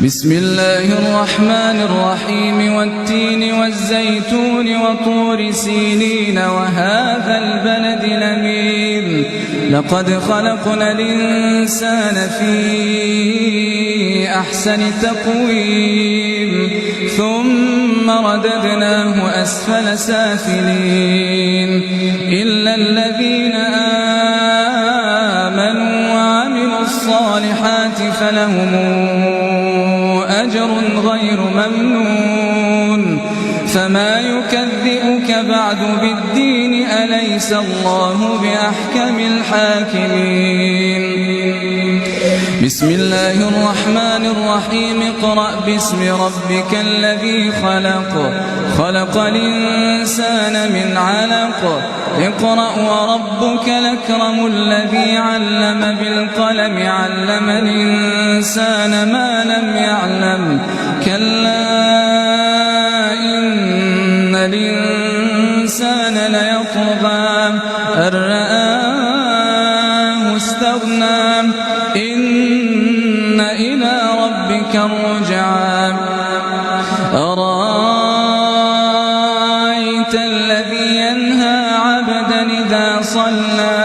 بسم الله الرحمن الرحيم والتين والزيتون وطور سينين وهذا البلد الأمين لقد خلقنا الإنسان في أحسن تقويم ثم رددناه أسفل سافلين إلا الذين آمنوا وعملوا الصالحات فلهم أجر غير ممنون فما يكذبك بعد بالدين أليس الله بأحكم الحاكمين بسم الله الرحمن الرحيم اقرأ باسم ربك الذي خلق خلق الإنسان من علق اقرأ وربك الأكرم الذي علم بالقلم علم الإنسان ما لم يعلم كلا إن الإنسان ليطغى أن رآه استغنى إن إلى ربك الرجعى أرأيت الذي ينهى عبدا إذا صلى